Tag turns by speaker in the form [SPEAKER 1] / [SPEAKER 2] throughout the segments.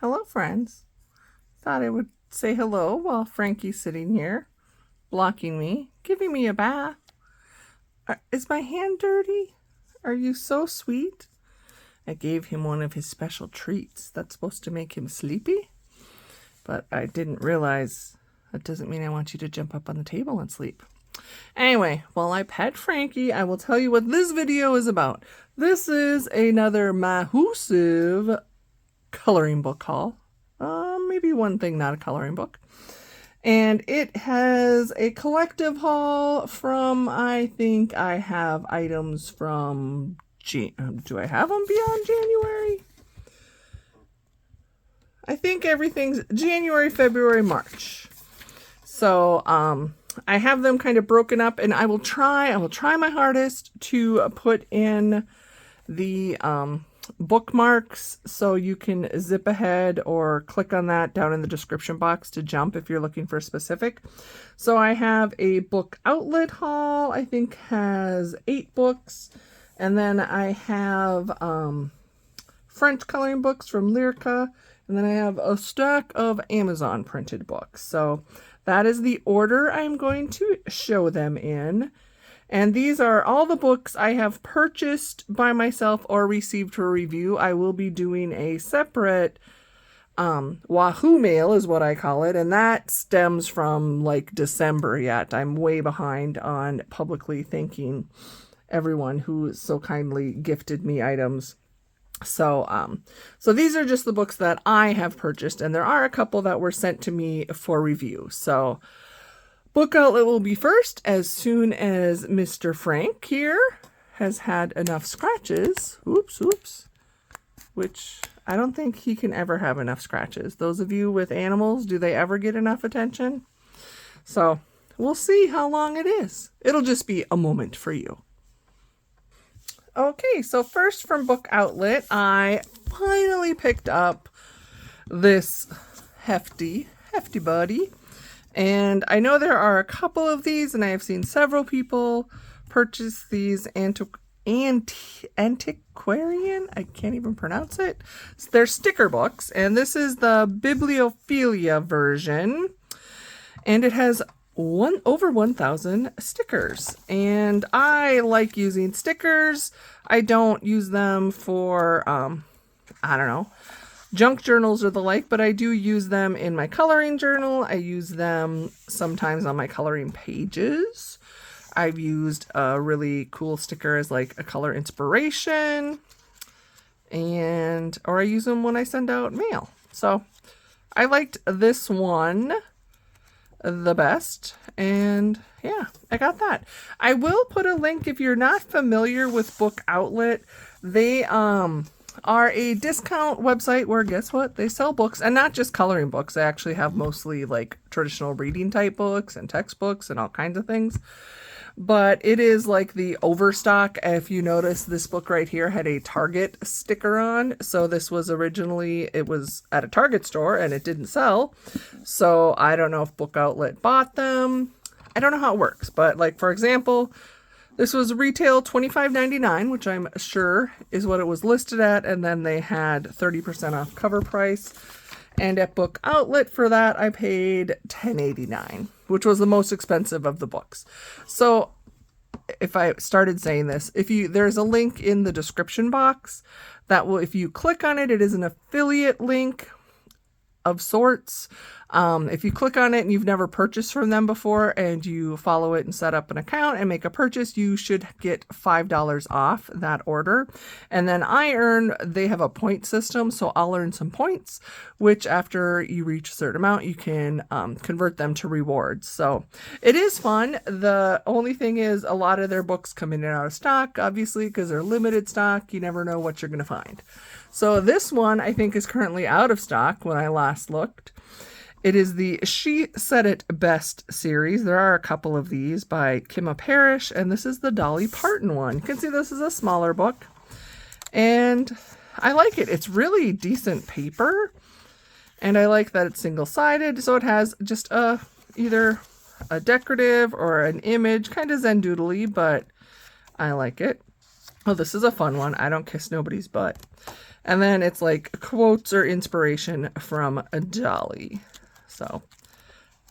[SPEAKER 1] Hello, friends. Thought I would say hello while Frankie's sitting here, blocking me, giving me a bath. Is my hand dirty? Are you so sweet? I gave him one of his special treats that's supposed to make him sleepy, but I didn't realize that doesn't mean I want you to jump up on the table and sleep. Anyway, while I pet Frankie, I will tell you what this video is about. This is another massive coloring book haul. Maybe one thing, not a coloring book. And it has a collective haul from, I think I have items from, do I have them beyond January? I think everything's January, February, March. So, I have them kind of broken up, and I will try my hardest to put in the bookmarks so you can zip ahead or click on that down in the description box to jump if you're looking for specific. So I have a book outlet haul, I think has 8 books, and then I have French coloring books from Lireka, and then I have a stack of Amazon printed books. So that is the order I'm going to show them in. And these are all the books I have purchased by myself or received for review. I will be doing a separate Wahoo mail is what I call it. And that stems from like December yet. I'm way behind on publicly thanking everyone who so kindly gifted me items. So these are just the books that I have purchased, and there are a couple that were sent to me for review. So book outlet will be first as soon as Mr. Frank here has had enough scratches. Oops. Which I don't think he can ever have enough scratches. Those of you with animals, do they ever get enough attention? So we'll see how long it is. It'll just be a moment for you. Okay, so first from Book Outlet, I finally picked up this hefty buddy. And I know there are a couple of these, and I have seen several people purchase these antiquarian, I can't even pronounce it. They're sticker books, and this is the bibliophilia version. And it has over 1,000 stickers, and I like using stickers. I don't use them for I don't know, junk journals or the like, but I do use them in my coloring journal. I use them sometimes on my coloring pages. I've used a really cool sticker as like a color inspiration, or I use them when I send out mail. So I liked this one the best, and yeah, I got that. I will put a link if you're not familiar with Book Outlet. They are a discount website where, guess what, they sell books, and not just coloring books. They actually have mostly like traditional reading type books and textbooks and all kinds of things. But it is like the overstock. If you notice, this book right here had a Target sticker on. So this was originally, it was at a Target store and it didn't sell. So I don't know if Book Outlet bought them. I don't know how it works. But like, for example, this was retail $25.99, which I'm sure is what it was listed at. And then they had 30% off cover price. And at Book Outlet for that, I paid $10.89, which was the most expensive of the books. So if I started saying this, there's a link in the description box that will, if you click on it, it is an affiliate link of sorts. If you click on it and you've never purchased from them before and you follow it and set up an account and make a purchase, you should get $5 off that order. And then they have a point system, so I'll earn some points, which after you reach a certain amount, you can convert them to rewards. So it is fun. The only thing is a lot of their books come in and out of stock, obviously, because they're limited stock. You never know what you're going to find. So this one, I think, is currently out of stock when I last looked. It is the She Said It Best series. There are a couple of these by Kimma Parrish, and this is the Dolly Parton one. You can see this is a smaller book, and I like it. It's really decent paper, and I like that it's single-sided, so it has just either a decorative or an image, kind of Zen doodly, but I like it. Oh, this is a fun one. I Don't Kiss Nobody's Butt. And then it's like quotes or inspiration from Dolly. So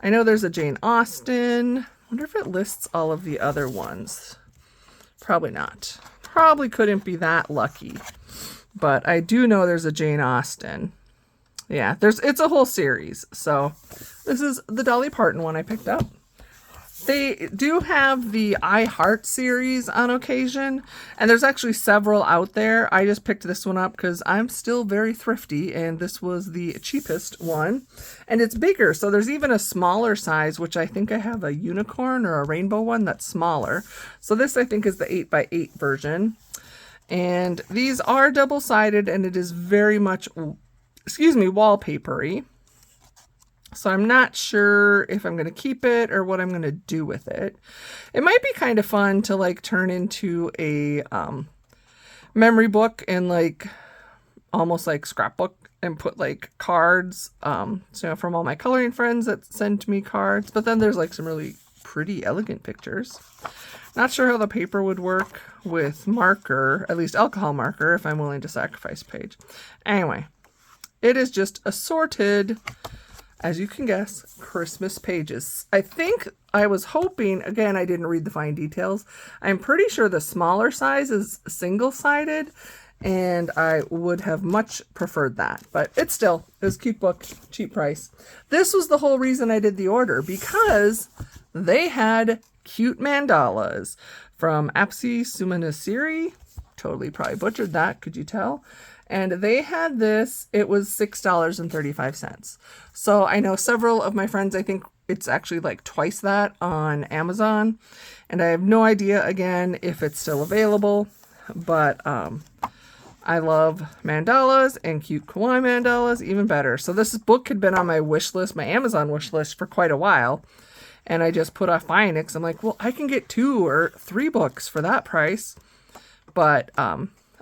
[SPEAKER 1] I know there's a Jane Austen. I wonder if it lists all of the other ones. Probably not. Probably couldn't be that lucky. But I do know there's a Jane Austen. Yeah, it's a whole series. So this is the Dolly Parton one I picked up. They do have the I Heart series on occasion, and there's actually several out there. I just picked this one up because I'm still very thrifty, and this was the cheapest one. And it's bigger, so there's even a smaller size, which I think I have a unicorn or a rainbow one that's smaller. So this, I think, is the 8x8 version. And these are double-sided, and it is very much, wallpapery. So I'm not sure if I'm going to keep it or what I'm going to do with it. It might be kind of fun to like turn into a memory book and like almost like scrapbook and put like cards, so from all my coloring friends that send me cards. But then there's like some really pretty elegant pictures. Not sure how the paper would work with marker, at least alcohol marker, if I'm willing to sacrifice a page. Anyway, it is just assorted, as you can guess, Christmas pages. I think I was hoping, again, I didn't read the fine details. I'm pretty sure the smaller size is single-sided, and I would have much preferred that. But it was a cute book, cheap price. This was the whole reason I did the order, because they had cute mandalas from Apsi Sumanasiri. Totally probably butchered that, could you tell? And they had this, it was $6.35. So I know several of my friends, I think it's actually like twice that on Amazon. And I have no idea, again, if it's still available. But I love mandalas, and cute kawaii mandalas, even better. So this book had been on my wish list, my Amazon wish list, for quite a while. And I just put off buying it because I'm like, well, I can get 2 or 3 books for that price. But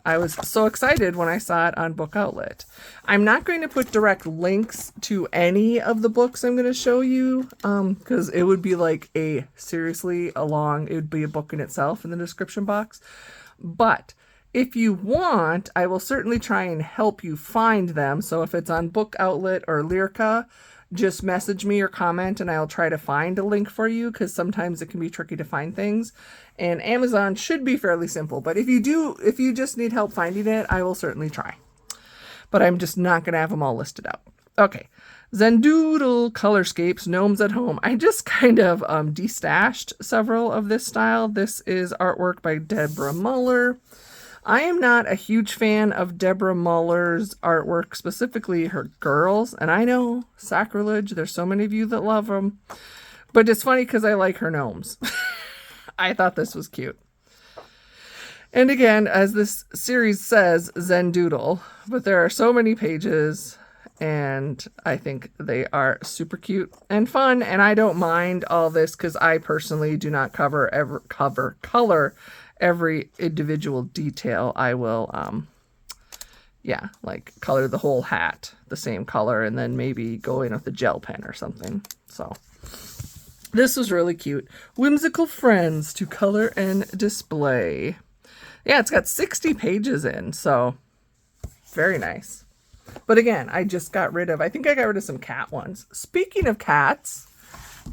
[SPEAKER 1] I was so excited when I saw it on Book Outlet. I'm not going to put direct links to any of the books I'm going to show you, because it would be like it would be a book in itself in the description box. But if you want, I will certainly try and help you find them. So if it's on Book Outlet or Lireka, just message me or comment and I'll try to find a link for you, because sometimes it can be tricky to find things. And Amazon should be fairly simple, but if you just need help finding it, I will certainly try. But I'm just not going to have them all listed out. Okay. Zendoodle Colorscapes Gnomes at Home. I just kind of destashed several of this style. This is artwork by Deborah Muller. I am not a huge fan of Deborah Muller's artwork, specifically her girls. And I know, sacrilege, there's so many of you that love them. But it's funny because I like her gnomes. I thought this was cute. And again, as this series says, Zendoodle. But there are so many pages, and I think they are super cute and fun. And I don't mind all this because I personally do not color every individual detail. I will, like color the whole hat the same color and then maybe go in with a gel pen or something. So this was really cute. Whimsical Friends to Color and Display. Yeah, it's got 60 pages in, so very nice. But again, I got rid of some cat ones. Speaking of cats,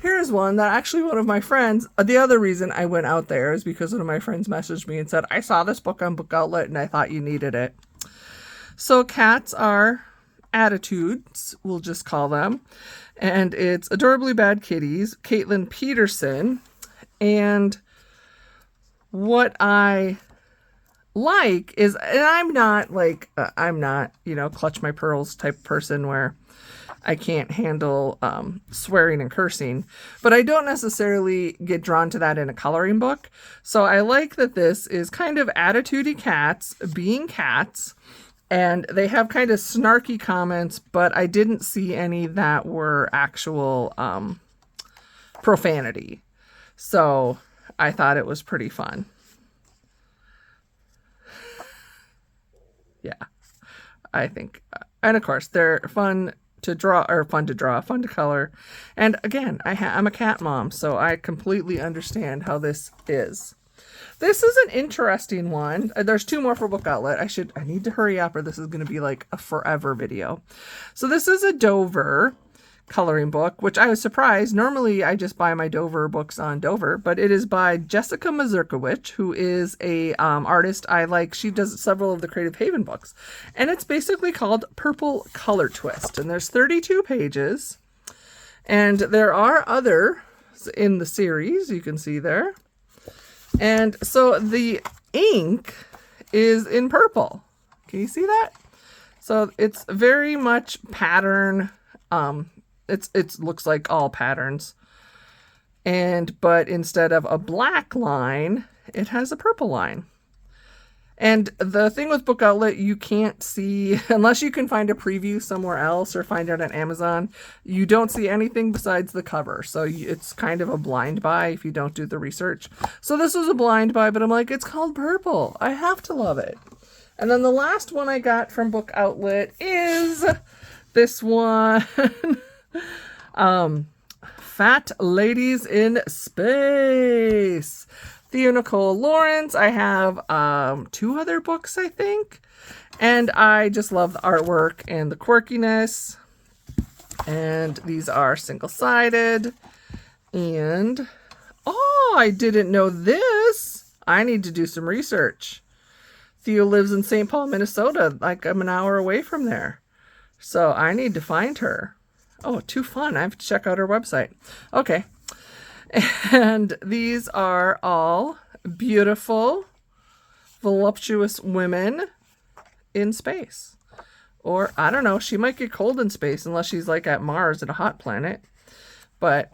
[SPEAKER 1] here's one that actually one of my friends, the other reason I went out there is because one of my friends messaged me and said, I saw this book on Book Outlet and I thought you needed it. So cats are attitudes, we'll just call them. And it's Adorably Bad Kitties, Caitlin Peterson. And what I like is, and I'm not clutch my pearls type person where I can't handle swearing and cursing, but I don't necessarily get drawn to that in a coloring book. So I like that this is kind of attitudey cats being cats, and they have kind of snarky comments, but I didn't see any that were actual profanity. So I thought it was pretty fun. Yeah, I think, and of course they're fun to color. And again, I'm a cat mom, so I completely understand how this is. This is an interesting one. There's 2 more for Book Outlet. I need to hurry up or this is going to be like a forever video. So this is a Dover coloring book, which I was surprised. Normally I just buy my Dover books on Dover, but it is by Jessica Mazurkiewicz, who is a artist I like. She does several of the Creative Haven books, and it's basically called Purple Color Twist, and there's 32 pages, and there are others in the series, you can see there. And so the ink is in purple. Can you see that? So it's very much pattern. It looks like all patterns. But instead of a black line, it has a purple line. And the thing with Book Outlet, you can't see, unless you can find a preview somewhere else or find it on Amazon, you don't see anything besides the cover. So it's kind of a blind buy if you don't do the research. So this was a blind buy, but I'm like, it's called purple. I have to love it. And then the last one I got from Book Outlet is this one. Fat Ladies in Space. Theo Nicole Lawrence. I have 2 other books, I think. And I just love the artwork and the quirkiness. And these are single-sided. And, oh, I didn't know this. I need to do some research. Theo lives in St. Paul, Minnesota. Like, I'm an hour away from there. So I need to find her. Oh, too fun. I have to check out her website. Okay. And these are all beautiful, voluptuous women in space. Or, I don't know, she might get cold in space unless she's like at Mars at a hot planet. But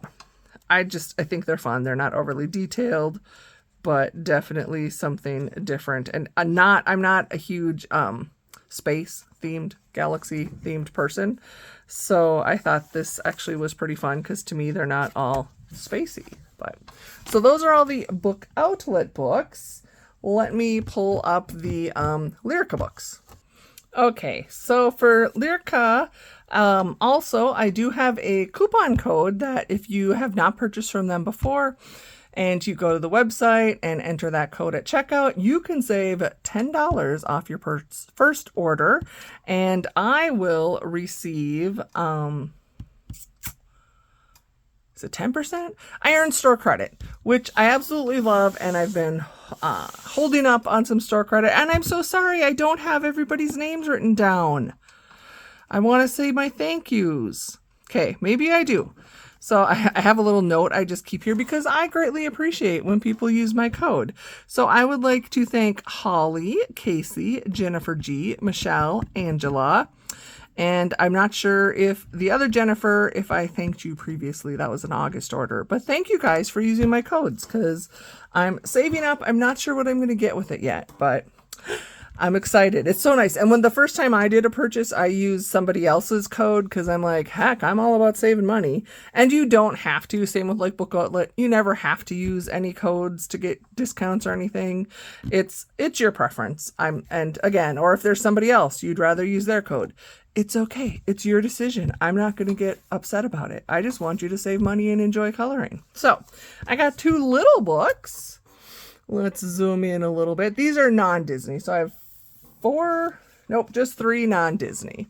[SPEAKER 1] I think they're fun. They're not overly detailed, but definitely something different. And I'm not a huge space themed, galaxy themed person. So I thought this actually was pretty fun because to me they're not all spacey. But so those are all the Book Outlet books. Let me pull up the Lireka books. Okay, so for Lireka, also I do have a coupon code that if you have not purchased from them before and you go to the website and enter that code at checkout, you can save $10 off your first order, and I will receive is it 10%? I earn store credit, which I absolutely love, and I've been holding up on some store credit, and I'm so sorry I don't have everybody's names written down. I want to say my thank yous. Okay, maybe I do. So I have a little note I just keep here because I greatly appreciate when people use my code. So I would like to thank Holly, Casey, Jennifer G, Michelle, Angela, and I'm not sure if the other Jennifer, if I thanked you previously, that was an August order. But thank you guys for using my codes because I'm saving up. I'm not sure what I'm going to get with it yet, but I'm excited. It's so nice. And when the first time I did a purchase, I used somebody else's code because I'm like, heck, I'm all about saving money. And you don't have to. Same with like Book Outlet. You never have to use any codes to get discounts or anything. It's your preference. And again, or if there's somebody else you'd rather use their code, it's okay. It's your decision. I'm not going to get upset about it. I just want you to save money and enjoy coloring. So I got 2 little books. Let's zoom in a little bit. These are non-Disney. So I have just 3 non-Disney.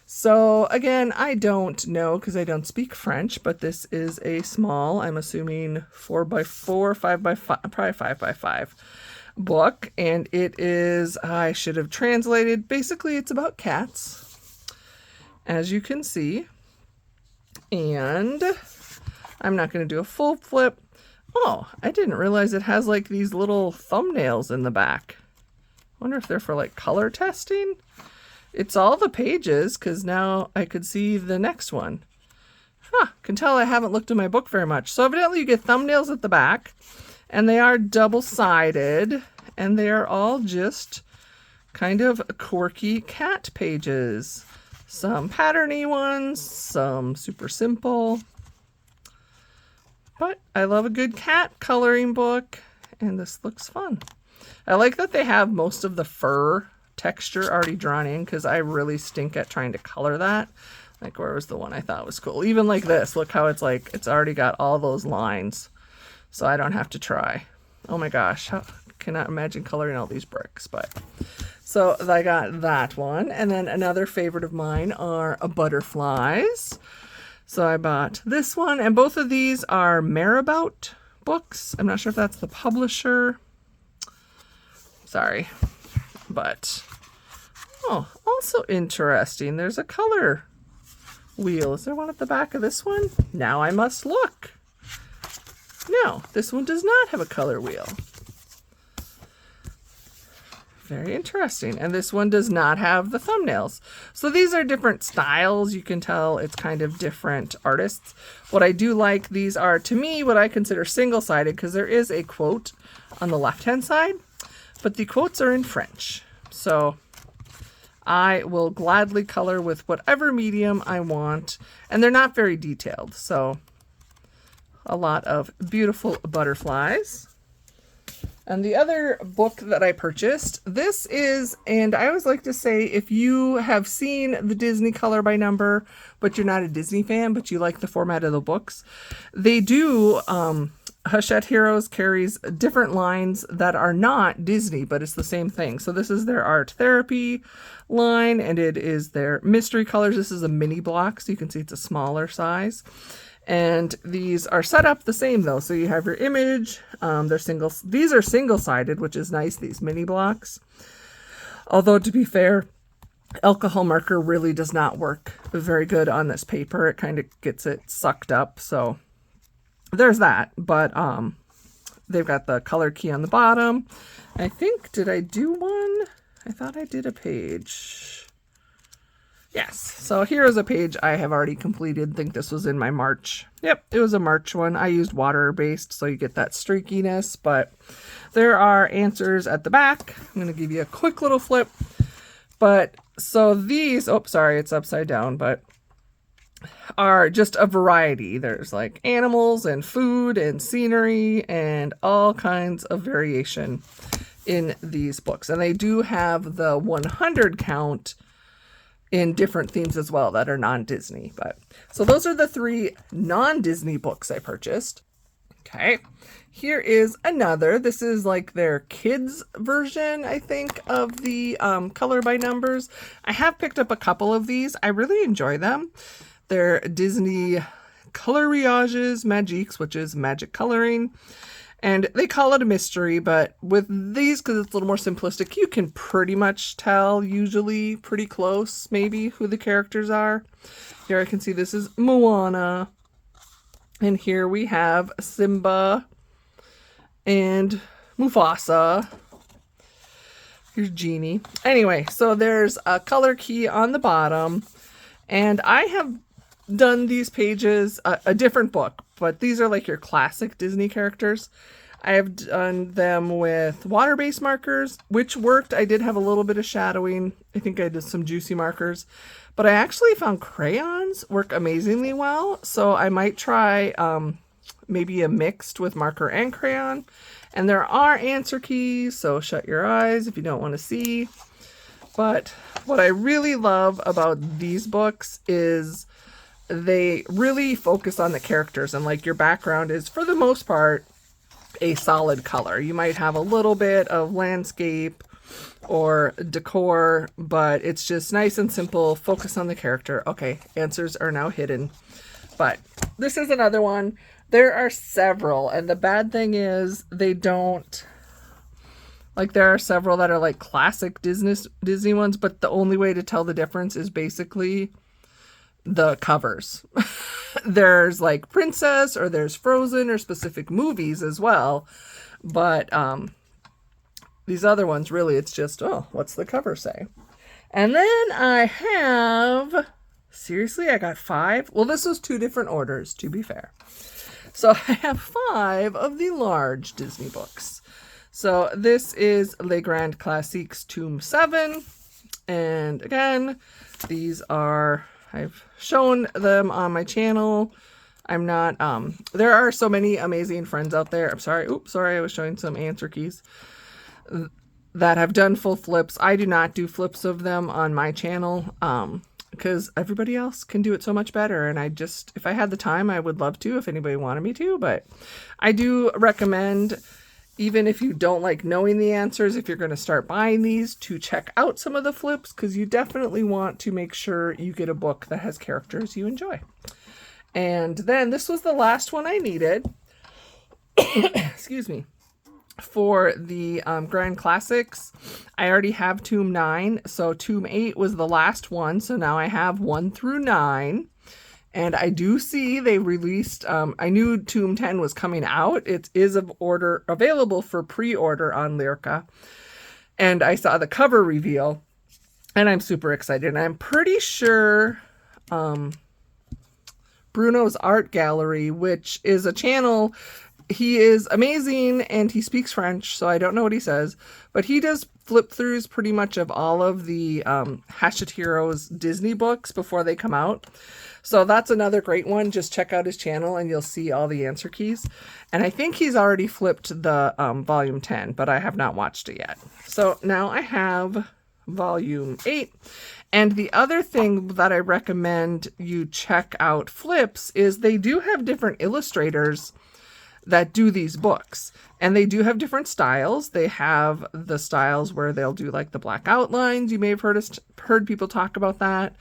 [SPEAKER 1] So again, I don't know because I don't speak French, but this is a small, I'm assuming 4x4, 5x5, probably 5x5 book. And it is, I should have translated, basically it's about cats, as you can see. And I'm not going to do a full flip. Oh, I didn't realize it has like these little thumbnails in the back. Wonder if they're for like color testing. It's all the pages because now I could see the next one. Can tell I haven't looked at my book very much. So evidently you get thumbnails at the back, and they are double-sided, and they are all just kind of quirky cat pages. Some patterny ones, some super simple. But I love a good cat coloring book, and this looks fun. I like that they have most of the fur texture already drawn in because I really stink at trying to color that. Like, where was the one I thought was cool? Even like this, look how it's like, it's already got all those lines. So I don't have to try. Oh my gosh, I cannot imagine coloring all these bricks, but so I got that one. And then another favorite of mine are butterflies. So I bought this one, and both of these are Marabout books. I'm not sure if that's the publisher. Sorry, but oh, also interesting. There's a color wheel. Is there one at the back of this one? Now I must look. No, this one does not have a color wheel. Very interesting. And this one does not have the thumbnails. So these are different styles. You can tell it's kind of different artists. What I do like, these are, to me, what I consider single-sided, because there is a quote on the left-hand side, but the quotes are in French. So I will gladly color with whatever medium I want, and they're not very detailed. So a lot of beautiful butterflies. And the other book that I purchased, this is, and I always like to say, if you have seen the Disney color by number, but you're not a Disney fan, but you like the format of the books, they do, Hachette Heroes carries different lines that are not Disney, but it's the same thing. So this is their art therapy line, and it is their mystery colors. This is a mini block, so you can see it's a smaller size. And these are set up the same though. So you have your image, these are single-sided, which is nice, these mini blocks. Although to be fair, alcohol marker really does not work very good on this paper. It kind of gets it sucked up. So there's that, but they've got the color key on the bottom. I think, did I do one? I thought I did a page. Yes, so here is a page I have already completed. I think this was in my March. Yep, it was a March one. I used water-based, so you get that streakiness, but there are answers at the back. I'm going to give you a quick little flip. But so these, oh, sorry, it's upside down, but are just a variety. There's like animals and food and scenery and all kinds of variation in these books. And they do have the 100 count in different themes as well that are non-Disney. But so those are the 3 non-Disney books I purchased. Okay, here is another. This is like their kids version, I think, of the color by numbers. I have picked up a couple of these. I really enjoy them. They're Disney Coloriages Magiques, which is magic coloring. And they call it a mystery, but with these, because it's a little more simplistic, you can pretty much tell, usually pretty close, maybe, who the characters are. Here I can see this is Moana. And here we have Simba and Mufasa. Here's Genie. Anyway, so there's a color key on the bottom. And I have done these pages, a different book, but these are like your classic Disney characters. I have done them with water-based markers, which worked. I did have a little bit of shadowing. I think I did some juicy markers, but I actually found crayons work amazingly well. So I might try maybe a mixed with marker and crayon. And there are answer keys, so shut your eyes if you don't want to see. But what I really love about these books is they really focus on the characters, and like your background is, for the most part, a solid color. You might have a little bit of landscape or decor, but it's just nice and simple. Focus on the character. Okay, answers are now hidden. But this is another one. There are several, and the bad thing is they don't, like, there are several that are like classic Disney ones, but the only way to tell the difference is basically the covers. There's like Princess, or there's Frozen, or specific movies as well. But these other ones, really, it's just, oh, what's the cover say? And then I have, seriously, I got 5. Well, this was 2 different orders, to be fair. So I have 5 of the large Disney books. So this is Les Grands Classiques Tome 7. And again, these are, I've shown them on my channel. I'm not, there are so many amazing friends out there. I'm sorry. Oops, sorry. I was showing some answer keys that have done full flips. I do not do flips of them on my channel, because everybody else can do it so much better. And I just, if I had the time, I would love to, if anybody wanted me to, but I do recommend, even if you don't like knowing the answers, if you're going to start buying these, to check out some of the flips, because you definitely want to make sure you get a book that has characters you enjoy. And then this was the last one I needed. Excuse me. For the Grand Classics, I already have Tomb 9, so Tomb 8 was the last one, so now I have 1 through 9. And I do see they released, I knew Tomb 10 was coming out. It is available for pre-order on Lireka. And I saw the cover reveal, and I'm super excited. And I'm pretty sure Bruno's Art Gallery, which is a channel, he is amazing and he speaks French, so I don't know what he says, but he does flip throughs pretty much of all of the Hachette Heroes Disney books before they come out. So that's another great one. Just check out his channel and you'll see all the answer keys. And I think he's already flipped the volume 10, but I have not watched it yet. So now I have volume 8. And the other thing that I recommend you check out flips is they do have different illustrators that do these books. And they do have different styles. They have the styles where they'll do like the black outlines. You may have heard people talk about that.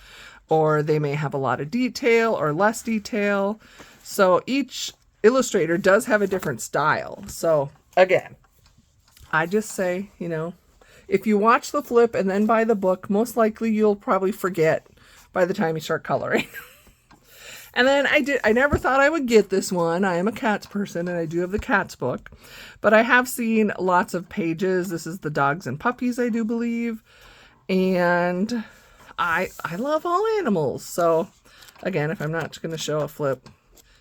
[SPEAKER 1] Or they may have a lot of detail or less detail. So each illustrator does have a different style. So again, I just say, you know, if you watch the flip and then buy the book, most likely you'll probably forget by the time you start coloring. And then I never thought I would get this one. I am a Cats person and I do have the Cats book, but I have seen lots of pages. This is the Dogs and Puppies, I do believe. And I love all animals. So again, if I'm not going to show a flip,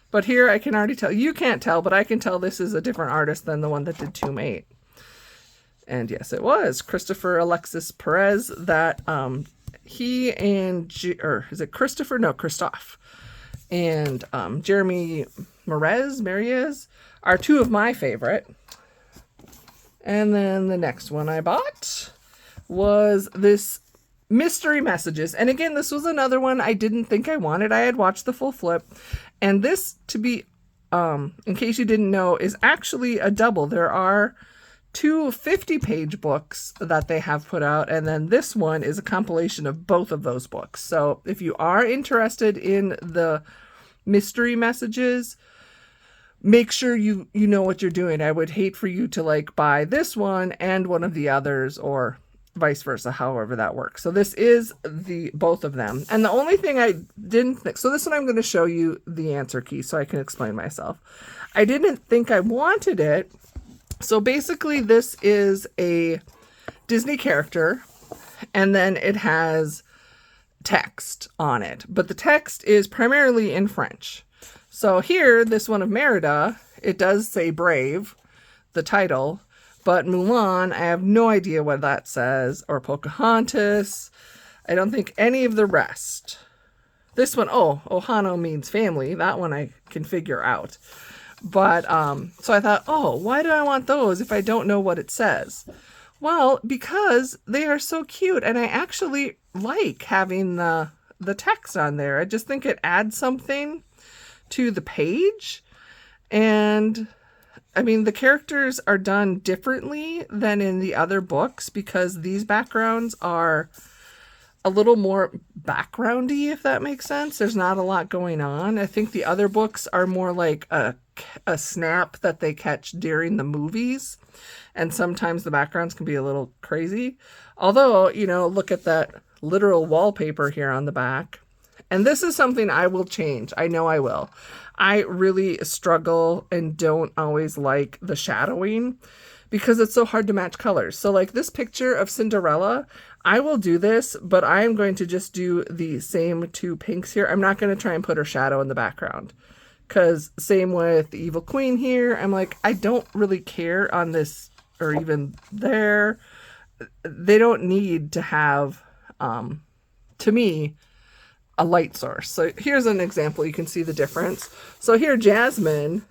[SPEAKER 1] but here I can already tell, you can't tell, but I can tell this is a different artist than the one that did Tomb 8. And yes, it was Christopher Alexis Perez that he and, or is it Christopher? No, Christophe. And Jeremy Mariez are two of my favorite. And then the next one I bought was this Mystery Messages. And again, this was another one I didn't think I wanted. I had watched the full flip. And this, to be, in case you didn't know, is actually a double. There are 2 50-page books that they have put out, and then this one is a compilation of both of those books. So if you are interested in the Mystery Messages, make sure you know what you're doing. I would hate for you to like buy this one and one of the others, or vice versa, however that works. So this is both of them. And the only thing I didn't think, so this one I'm going to show you the answer key so I can explain myself. I didn't think I wanted it. So basically this is a Disney character, and then it has text on it, but the text is primarily in French. So here, this one of Merida, it does say Brave, the title, but Mulan, I have no idea what that says, or Pocahontas. I don't think any of the rest. This one, oh, Ohano means family. That one I can figure out. But, so I thought, oh, why do I want those if I don't know what it says? Well, because they are so cute, and I actually like having the text on there. I just think it adds something to the page. And, I mean, the characters are done differently than in the other books because these backgrounds are a little more backgroundy, if that makes sense. There's not a lot going on. I think the other books are more like a snap that they catch during the movies. And sometimes the backgrounds can be a little crazy. Although, you know, look at that literal wallpaper here on the back. And this is something I will change. I know I will. I really struggle and don't always like the shadowing because it's so hard to match colors. So like this picture of Cinderella, I will do this, but I am going to just do the same 2 pinks here. I'm not going to try and put her shadow in the background. Because same with the Evil Queen here. I'm like, I don't really care on this or even there. They don't need to have, to me, a light source. So here's an example. You can see the difference. So here, Jasmine,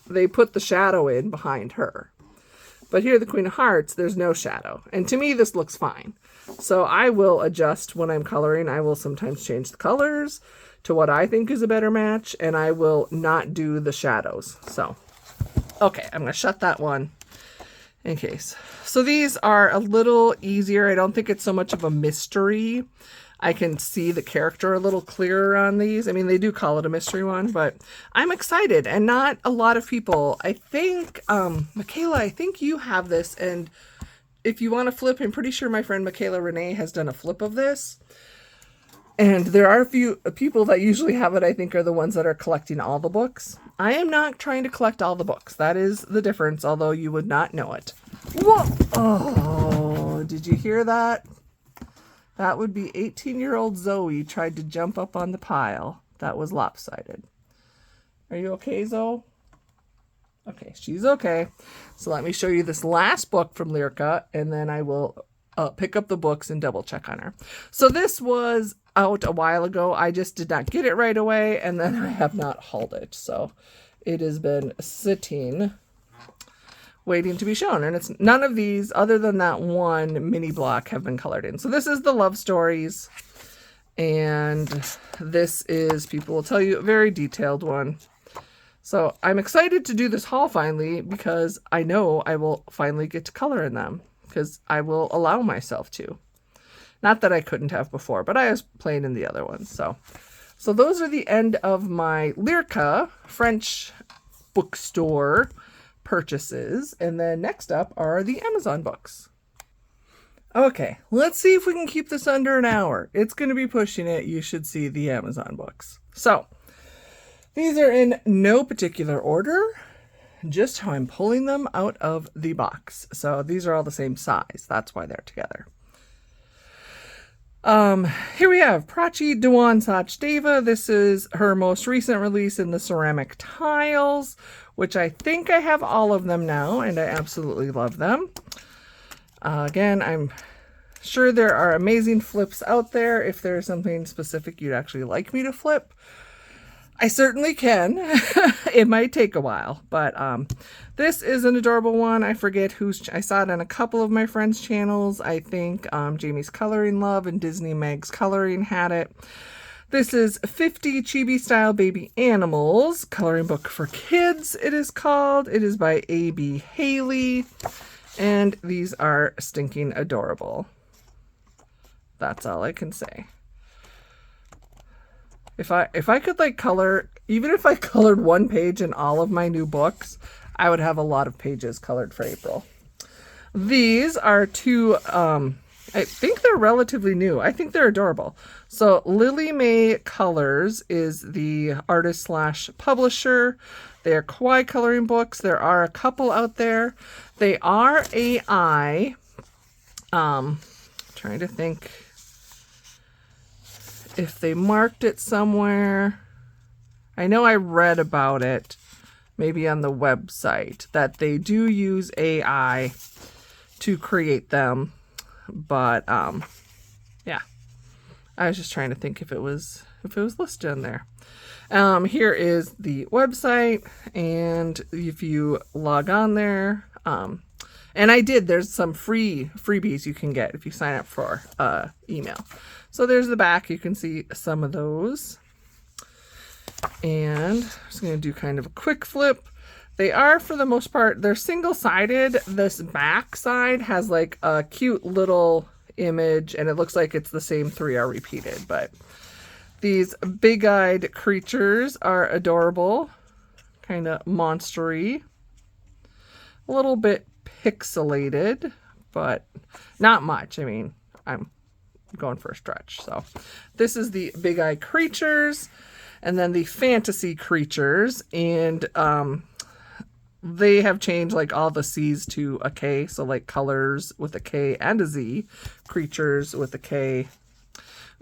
[SPEAKER 1] they put the shadow in behind her. But here, the Queen of Hearts, there's no shadow. And to me, this looks fine. So I will adjust when I'm coloring. I will sometimes change the colors to what I think is a better match, and I will not do the shadows. So, okay, I'm going to shut that one. in case. So these are a little easier. I don't think it's so much of a mystery. I can see the character a little clearer on these. I mean, they do call it a mystery one, but I'm excited, and not a lot of people. I think, Michaela, I think you have this, and if you want to flip, I'm pretty sure my friend Michaela Renee has done a flip of this. And there are a few people that usually have it, I think, are the ones that are collecting all the books. I am not trying to collect all the books. That is the difference, although you would not know it. Whoa! Oh, did you hear that? That would be 18-year-old Zoe tried to jump up on the pile. That was lopsided. Are you okay, Zoe? Okay, she's okay. So let me show you this last book from Lireka, and then I will pick up the books and double check on her. So this was out a while ago. I just did not get it right away, and then I have not hauled it. So it has been sitting, waiting to be shown. And it's none of these, other than that one mini block, have been colored in. So this is the love stories. And this is, people will tell you, a very detailed one. So I'm excited to do this haul finally, because I know I will finally get to color in them, because I will allow myself to. Not that I couldn't have before, but I was playing in the other ones. So those are the end of my Lireka French bookstore purchases. And then next up are the Amazon books. Okay, let's see if we can keep this under an hour. It's going to be pushing it. You should see the Amazon books. So these are in no particular order, just how I'm pulling them out of the box. So these are all the same size. That's why they're together. Here we have Prachi Dewan Sachdeva. This is her most recent release in the ceramic tiles, which I think I have all of them now, and I absolutely love them. Again, I'm sure there are amazing flips out there. If there's something specific you'd actually like me to flip, I certainly can. It might take a while, but this is an adorable one. I forget who's, I saw it on a couple of my friends' channels. I think Jamie's Coloring Love and Disney Meg's Coloring had it. This is 50 Chibi Style Baby Animals, coloring book for kids, it is called. It is by A.B. Haley, and these are stinking adorable. That's all I can say. If I could like color, even if I colored one page in all of my new books, I would have a lot of pages colored for April. These are two, I think they're relatively new. I think they're adorable. So Lily May Colors is the artist slash publisher. They are kawaii coloring books. There are a couple out there. They are AI. Trying to think if they marked it somewhere. I know I read about it, maybe on the website, that they do use AI to create them. But yeah, I was just trying to think if it was listed in there. Here is the website, and if you log on there, and I did, there's some freebies you can get if you sign up for email. So there's the back. You can see some of those. And I'm just going to do kind of a quick flip. They are, for the most part, they're single-sided. This back side has like a cute little image, and it looks like it's the same three are repeated. But these big-eyed creatures are adorable, kind of monstery. A little bit pixelated, but not much. I mean, I'm going for a stretch. So this is the big eye creatures, and then the fantasy creatures, and they have changed like all the C's to a K. So like colors with a K and a Z, creatures with a K.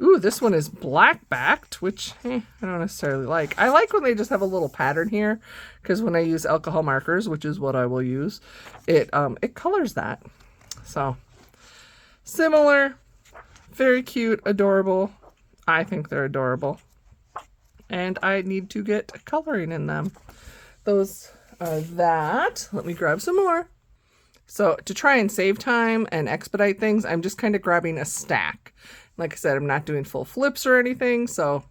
[SPEAKER 1] Ooh, this one is black backed, which I don't necessarily like. I like when they just have a little pattern here, because when I use alcohol markers, which is what I will use, it colors that. So similar, very cute, adorable. I think they're adorable, and I need to get coloring in them. Those are that. Let me grab some more. So to try and save time and expedite things, I'm just kind of grabbing a stack. Like I said, I'm not doing full flips or anything, so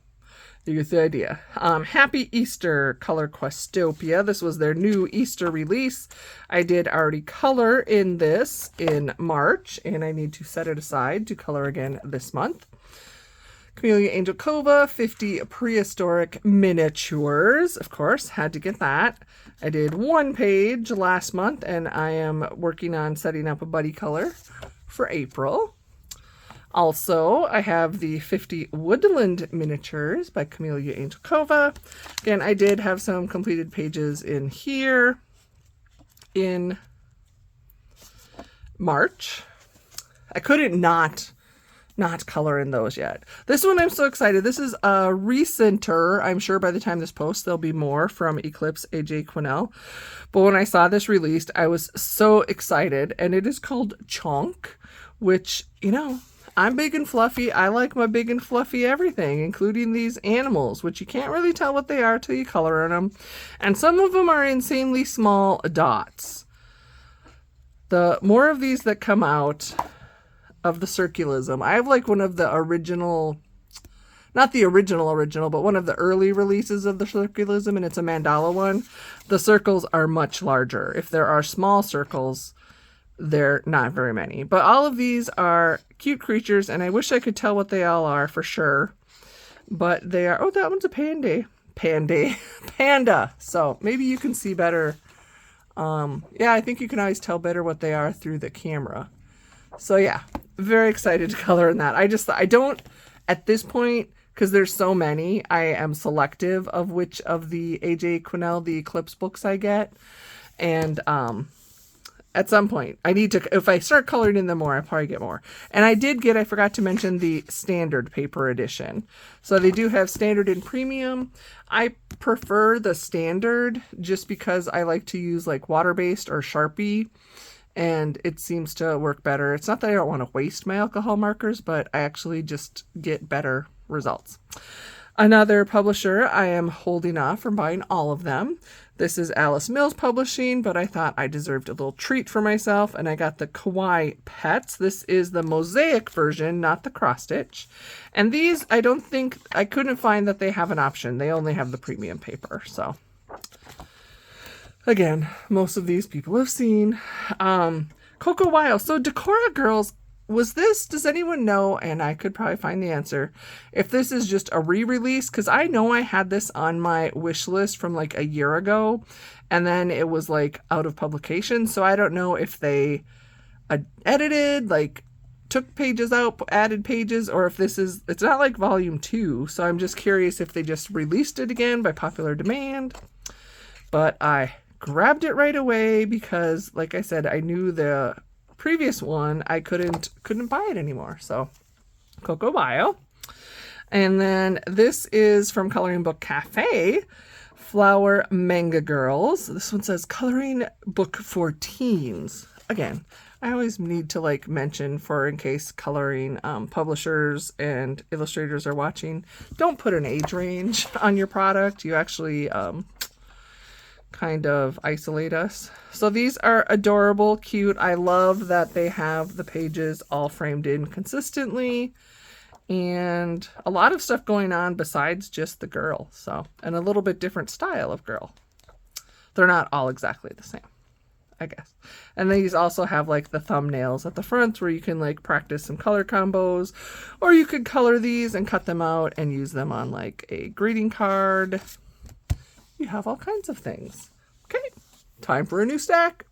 [SPEAKER 1] You get the idea. Happy Easter, Color Questopia. This was their new Easter release. I did already color in this in March, and I need to set it aside to color again this month. Camellia Angel Cova, 50 prehistoric miniatures. Of course, had to get that. I did 1 page last month, and I am working on setting up a buddy color for April. Also, I have the 50 Woodland Miniatures by Camellia Angel Cova. Again, I did have some completed pages in here in March. I couldn't not color in those yet. This one I'm so excited. This is a recenter. I'm sure by the time this posts, there'll be more from Eclipse AJ Quinnell. But when I saw this released, I was so excited. And it is called Chonk, which, you know, I'm big and fluffy. I like my big and fluffy everything, including these animals, which you can't really tell what they are till you color in them. And some of them are insanely small dots. The more of these that come out of the circulism, I have like one of the original, not the original, but one of the early releases of the circulism, and it's a mandala one. The circles are much larger. If there are small circles, they're not very many, but all of these are cute creatures, and I wish I could tell what they all are for sure, but they are, oh, that one's a panda. So maybe you can see better. Yeah, I think you can always tell better what they are through the camera. So yeah, very excited to color in that. I don't, at this point, because there's so many, I am selective of which of the AJ Quinnell, the Eclipse books I get. And, at some point, I need to, if I start coloring in them more, I probably get more. And I did get, I forgot to mention the standard paper edition. So they do have standard and premium. I prefer the standard just because I like to use like water-based or Sharpie, and it seems to work better. It's not that I don't want to waste my alcohol markers, but I actually just get better results. Another publisher, I am holding off from buying all of them. This is Alice Mills Publishing, but I thought I deserved a little treat for myself, and I got the Kawaii Pets. This is the mosaic version, not the cross-stitch. And these, I couldn't find that they have an option. They only have the premium paper, so. Again, most of these people have seen. Coco Wild. So Decora Girls, does anyone know, and I could probably find the answer, if this is just a re-release? Because I know I had this on my wish list from like a year ago, and then it was like out of publication. So I don't know if they edited, like took pages out, added pages, or if it's not like volume 2. So I'm just curious if they just released it again by popular demand. But I grabbed it right away because, like I said, I knew the previous one I couldn't buy it anymore. So Coco Bio. And then this is from Coloring Book Cafe, Flower Manga Girls. This one says coloring book for teens. Again, I always need to like mention, for in case coloring publishers and illustrators are watching, don't put an age range on your product. You actually kind of isolate us. So these are adorable, cute. I love that they have the pages all framed in consistently, and a lot of stuff going on besides just the girl. So, and a little bit different style of girl. They're not all exactly the same, I guess. And these also have like the thumbnails at the front where you can like practice some color combos, or you could color these and cut them out and use them on like a greeting card. You have all kinds of things. Okay, time for a new stack.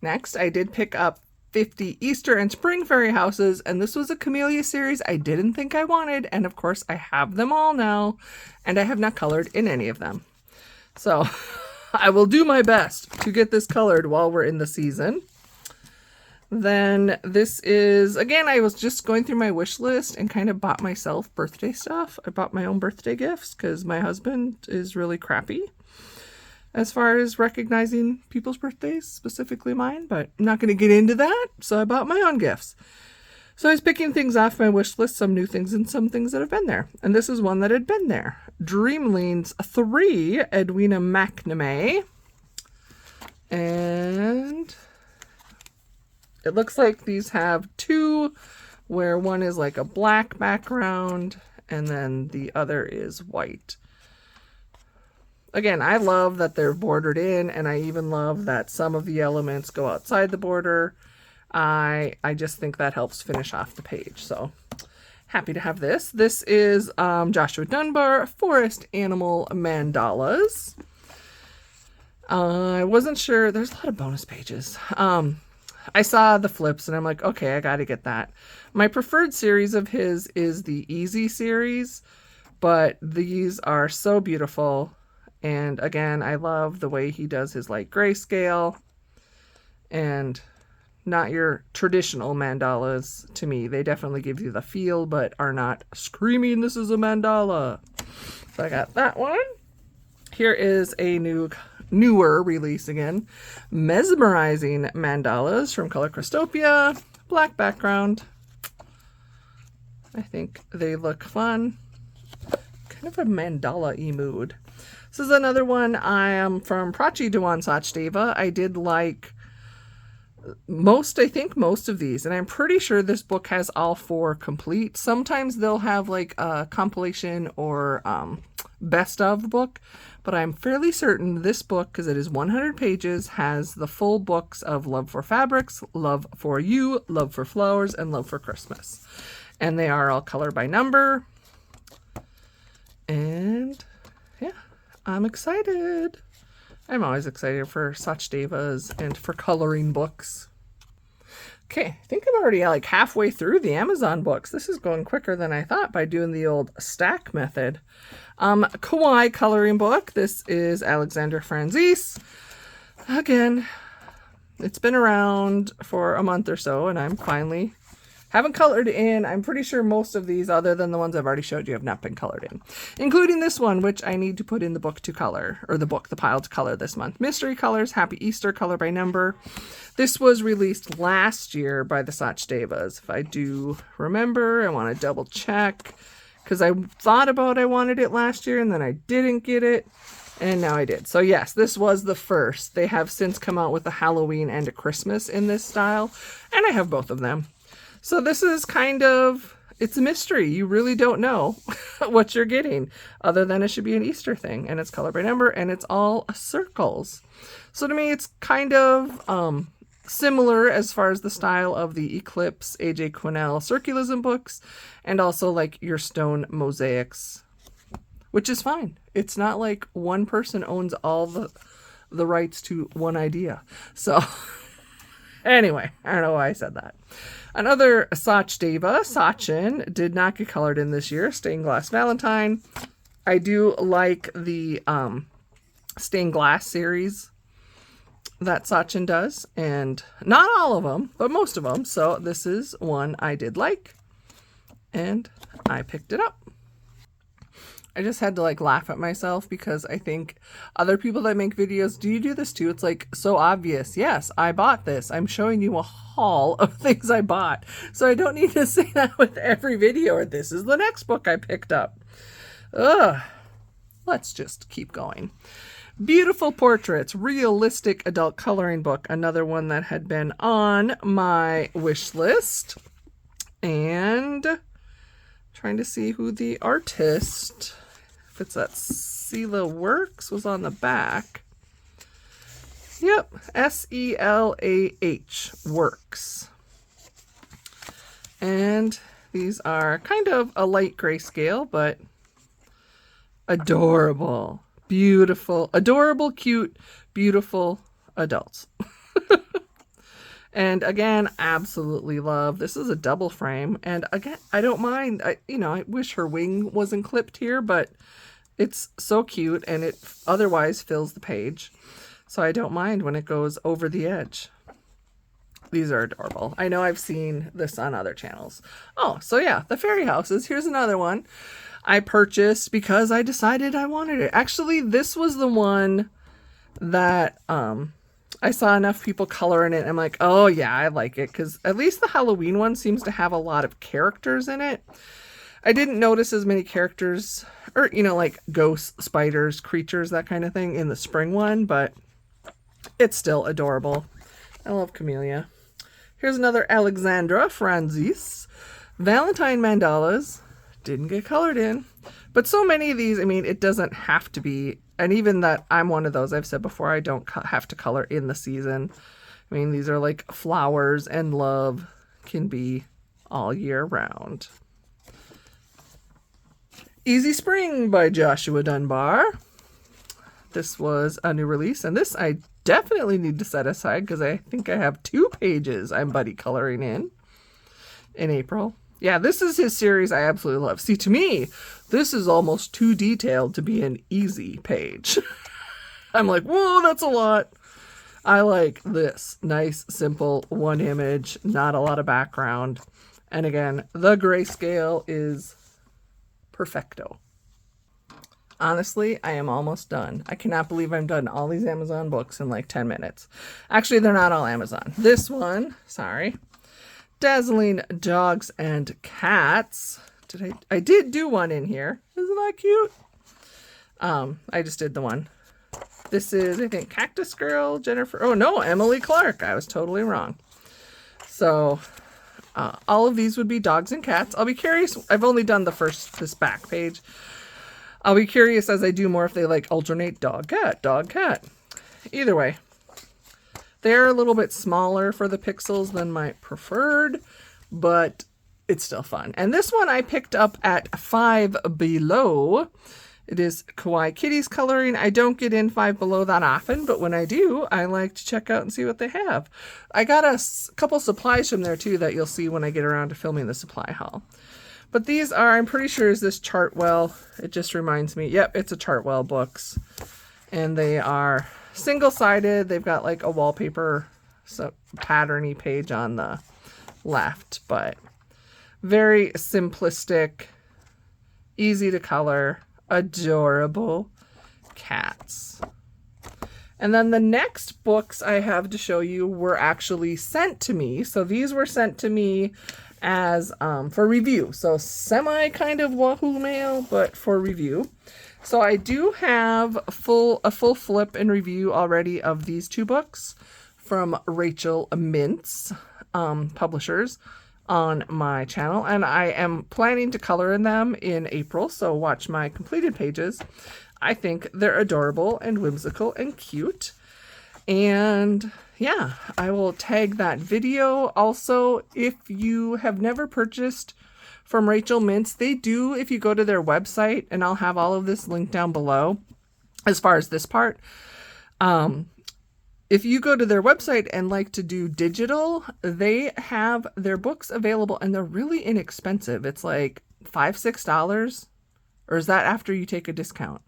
[SPEAKER 1] Next, I did pick up 50 Easter and Spring Fairy Houses, and this was a Camellia series I didn't think I wanted, and of course I have them all now, and I have not colored in any of them. So I will do my best to get this colored while we're in the season. Then this is, again, I was just going through my wish list and kind of bought myself birthday stuff. I bought my own birthday gifts because my husband is really crappy as far as recognizing people's birthdays, specifically mine, but I'm not going to get into that. So I bought my own gifts. So I was picking things off my wish list, some new things and some things that have been there. And this is one that had been there. Dreamlings 3, Edwina McNamee. And it looks like these have 2, where one is like a black background and then the other is white. Again, I love that they're bordered in, and I even love that some of the elements go outside the border. I just think that helps finish off the page. So happy to have this. This is Joshua Dunbar Forest Animal Mandalas. I wasn't sure. There's a lot of bonus pages. I saw the flips and I'm like, okay, I got to get that. My preferred series of his is the Easy series, but these are so beautiful. And again, I love the way he does his light grayscale and not your traditional mandalas to me. They definitely give you the feel, but are not screaming, this is a mandala. So I got that one. Here is a newer release again. Mesmerizing Mandalas from Color Crystopia. Black background. I think they look fun. Kind of a mandala-y mood. This is another one I am from Prachi Dewan Sachdeva. I did like I think most of these, and I'm pretty sure this book has all 4 complete. Sometimes they'll have like a compilation or best of book, but I'm fairly certain this book, because it is 100 pages, has the full books of Love for Fabrics, Love for You, Love for Flowers, and Love for Christmas. And they are all color by number. And yeah, I'm excited. I'm always excited for Sachdevas and for coloring books. Okay, I think I'm already like halfway through the Amazon books. This is going quicker than I thought by doing the old stack method. Kawaii coloring book. This is Alexander Franzese. Again, it's been around for a month or so, and I'm finally haven't colored in. I'm pretty sure most of these, other than the ones I've already showed you, have not been colored in, including this one, which I need to put in the book to color, or the pile to color this month. Mystery Colors, Happy Easter, color by number. This was released last year by the Sachdevas. If I do remember, I want to double check, because I thought about I wanted it last year, and then I didn't get it, and now I did. So yes, this was the first. They have since come out with a Halloween and a Christmas in this style, and I have both of them. So this is kind of, it's a mystery. You really don't know what you're getting, other than it should be an Easter thing, and it's color by number, and it's all circles. So to me, it's kind of similar as far as the style of the Eclipse A.J. Quinnell Circulism books, and also like your stone mosaics, which is fine. It's not like one person owns all the rights to one idea. So anyway, I don't know why I said that. Another Sachdeva, Sachin, did not get colored in this year. Stained Glass Valentine. I do like the Stained Glass series that Sachin does. And not all of them, but most of them. So this is one I did like. And I picked it up. I just had to like laugh at myself, because I think other people that make videos, do you do this too? It's like so obvious. Yes, I bought this. I'm showing you a haul of things I bought. So I don't need to say that with every video, or this is the next book I picked up. Ugh. Let's just keep going. Beautiful Portraits, realistic adult coloring book. Another one that had been on my wish list. And trying to see who the artist, if it's that Sela Works, was on the back. Yep, S-E-L-A-H Works. And these are kind of a light grayscale, but adorable, beautiful, adorable, cute, beautiful adults. And again, absolutely love. This is a double frame, and again, I don't mind. I wish her wing wasn't clipped here, but it's so cute, and it otherwise fills the page. So I don't mind when it goes over the edge. These are adorable. I know I've seen this on other channels. Oh, so yeah, the fairy houses. Here's another one I purchased because I decided I wanted it. Actually, this was the one that I saw enough people coloring it. I'm like, oh yeah, I like it, because at least the Halloween one seems to have a lot of characters in it. I didn't notice as many characters, or like ghosts, spiders, creatures, that kind of thing in the spring one, but it's still adorable. I love Camellia. Here's another Alexandra Franzese. Valentine Mandalas. didn't get colored in. But so many of these, I mean, it doesn't have to be, and even that I'm one of those, I've said before, I don't have to color in the season. I mean, these are like flowers, and love can be all year round. Easy Spring by Joshua Dunbar. This was a new release, and this I definitely need to set aside because I think I have 2 pages I'm buddy coloring in April. Yeah, this is his series I absolutely love. See, to me, this is almost too detailed to be an easy page. I'm like, whoa, that's a lot. I like this. Nice, simple, 1 image, not a lot of background. And again, the grayscale is perfecto. Honestly, I am almost done. I cannot believe I'm done all these Amazon books in like 10 minutes. Actually, they're not all Amazon. This one, sorry. Dazzling Dogs and Cats. I did do one in here. Isn't that cute? I just did the one. This is, I think, Cactus Girl, Jennifer. Oh no, Emily Clark. I was totally wrong. So all of these would be dogs and cats. I'll be curious. I've only done this back page. I'll be curious as I do more if they like alternate dog, cat. Either way. They're a little bit smaller for the pixels than my preferred, but it's still fun. And this one I picked up at Five Below. It is Kawaii Kitties coloring. I don't get in Five Below that often, but when I do, I like to check out and see what they have. I got a couple supplies from there too that you'll see when I get around to filming the supply haul. But these are, I'm pretty sure, is this Chartwell. It just reminds me. Yep, it's a Chartwell books. And they are single-sided. They've got like a wallpaper, so patterny page on the left. But very simplistic, easy to color, adorable cats. And then the next books I have to show you were actually sent to me. So these were sent to me as for review, so semi kind of Wahoo mail, but for review. So I do have a full flip and review already of these 2 books from Rachel Mintz publishers on my channel, and I am planning to color in them in April, so watch my completed pages. I think they're adorable and whimsical and cute. And yeah, I will tag that video. Also, if you have never purchased from Rachel Mintz, they do, if you go to their website, and I'll have all of this linked down below as far as this part. If you go to their website and like to do digital, they have their books available and they're really inexpensive. It's like $5, $6, or is that after you take a discount?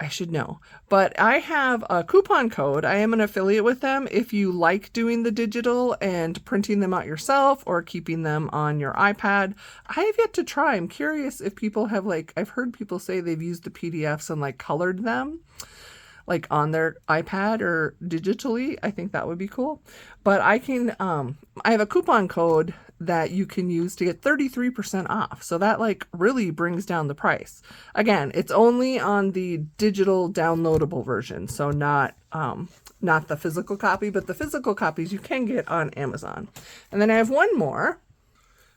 [SPEAKER 1] I should know, but I have a coupon code. I am an affiliate with them. If you like doing the digital and printing them out yourself or keeping them on your iPad, I have yet to try. I'm curious if people have I've heard people say they've used the PDFs and colored them like on their iPad or digitally. I think that would be cool. But I can, I have a coupon code that you can use to get 33% off. So that really brings down the price. Again, it's only on the digital downloadable version. So not the physical copy, but the physical copies you can get on Amazon. And then I have one more.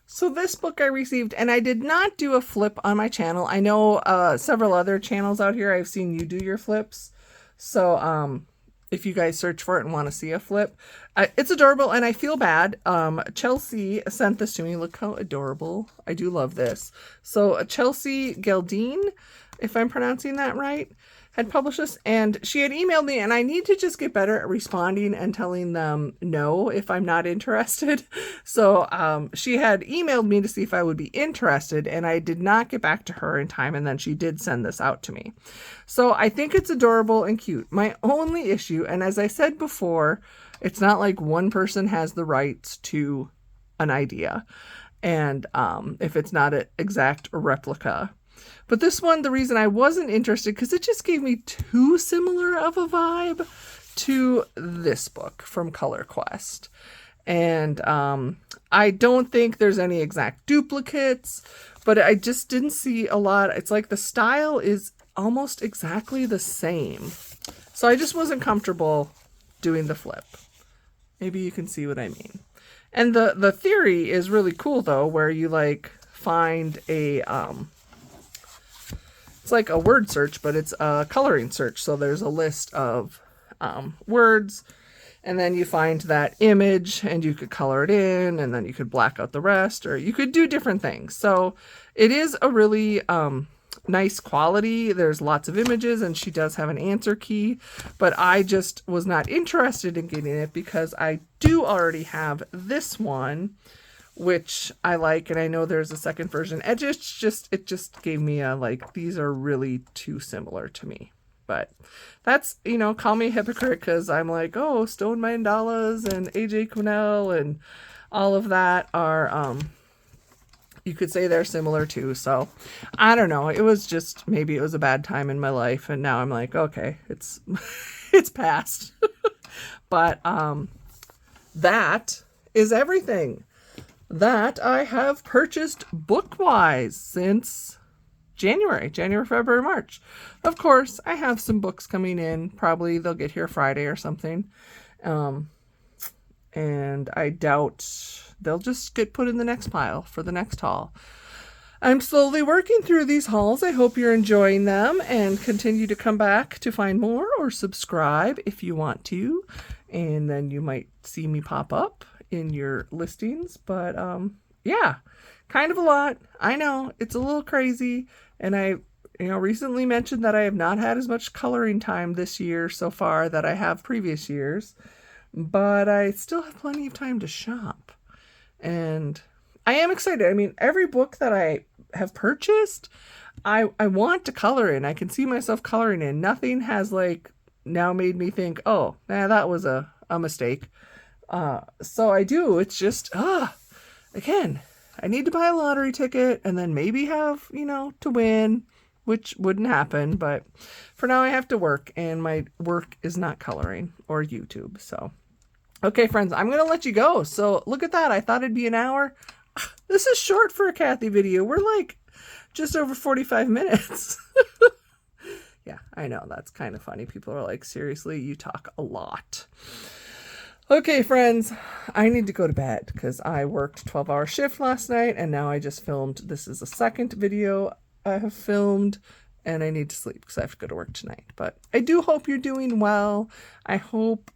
[SPEAKER 1] So this book I received, and I did not do a flip on my channel. I know several other channels out here, I've seen you do your flips. So if you guys search for it and want to see a flip, it's adorable, and I feel bad. Chelsea sent this to me. Look how adorable. I do love this. So Chelsea Geldine, if I'm pronouncing that right, had published this, and she had emailed me, and I need to just get better at responding and telling them no if I'm not interested. So she had emailed me to see if I would be interested, and I did not get back to her in time, and then she did send this out to me. So I think it's adorable and cute. My only issue, and as I said before, it's not like one person has the rights to an idea, and if it's not an exact replica. But this one, the reason I wasn't interested, because it just gave me too similar of a vibe to this book from Color Quest. And I don't think there's any exact duplicates, but I just didn't see a lot. It's like the style is almost exactly the same. So I just wasn't comfortable doing the flip. Maybe you can see what I mean. And the theory is really cool, though, where you find a, it's like a word search, but it's a coloring search. So there's a list of words, and then you find that image and you could color it in, and then you could black out the rest, or you could do different things. So it is a really nice quality. There's lots of images, and she does have an answer key, but I just was not interested in getting it because I do already have this one, which I like, and I know there's a second version. It just gave me a, like, these are really too similar to me. But that's, you know, call me a hypocrite because I'm like, oh, Stone Mandalas and AJ Quinnell and all of that are, you could say they're similar too. So I don't know. It was just, maybe it was a bad time in my life, and now I'm like, okay, it's it's past. But that is everything that I have purchased book-wise since January, February, March. Of course, I have some books coming in. Probably they'll get here Friday or something. And I doubt they'll just get put in the next pile for the next haul. I'm slowly working through these hauls. I hope you're enjoying them, and continue to come back to find more, or subscribe if you want to. And then you might see me pop up in your listings. But yeah, kind of a lot. I know it's a little crazy, and I recently mentioned that I have not had as much coloring time this year so far that I have previous years, but I still have plenty of time to shop, and I am excited. I mean, every book that I have purchased, I want to color in. I can see myself coloring in. Nothing has like now made me think, oh, that was a mistake. So I do. It's just, again, I need to buy a lottery ticket and then maybe have, to win, which wouldn't happen. But for now I have to work, and my work is not coloring or YouTube. So, okay, friends, I'm going to let you go. So look at that. I thought it'd be an hour. This is short for a Kathy video. We're like just over 45 minutes. Yeah, I know. That's kind of funny. People are like, seriously, you talk a lot. Okay, friends, I need to go to bed because I worked 12-hour shift last night, and now I just filmed. This is the second video I have filmed, and I need to sleep because I have to go to work tonight. But I do hope you're doing well. I hope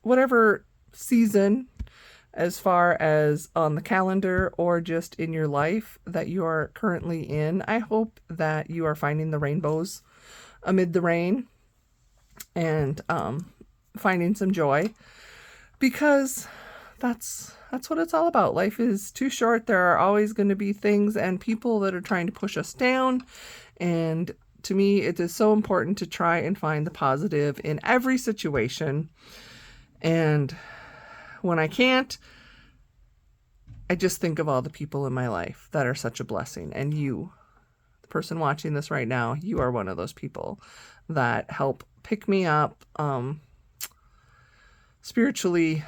[SPEAKER 1] whatever season, as far as on the calendar or just in your life that you are currently in, I hope that you are finding the rainbows amid the rain and finding some joy. Because that's what it's all about. Life is too short. There are always going to be things and people that are trying to push us down. And to me, it is so important to try and find the positive in every situation. And when I can't, I just think of all the people in my life that are such a blessing. And you, the person watching this right now, you are one of those people that help pick me up, spiritually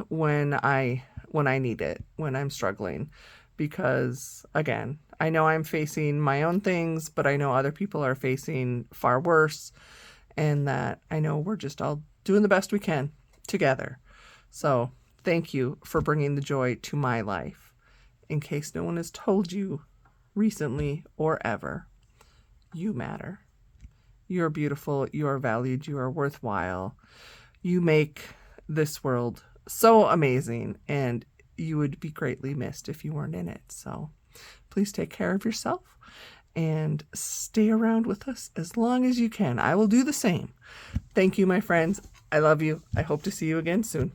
[SPEAKER 1] when I need it, when I'm struggling, because again, I know I'm facing my own things, but I know other people are facing far worse, and that I know we're just all doing the best we can together. So thank you for bringing the joy to my life. In case no one has told you recently or ever, you matter. You're beautiful. You are valued. You are worthwhile. You make this world so amazing, and you would be greatly missed if you weren't in it. So please take care of yourself and stay around with us as long as you can. I will do the same. Thank you, my friends. I love you. I hope to see you again soon.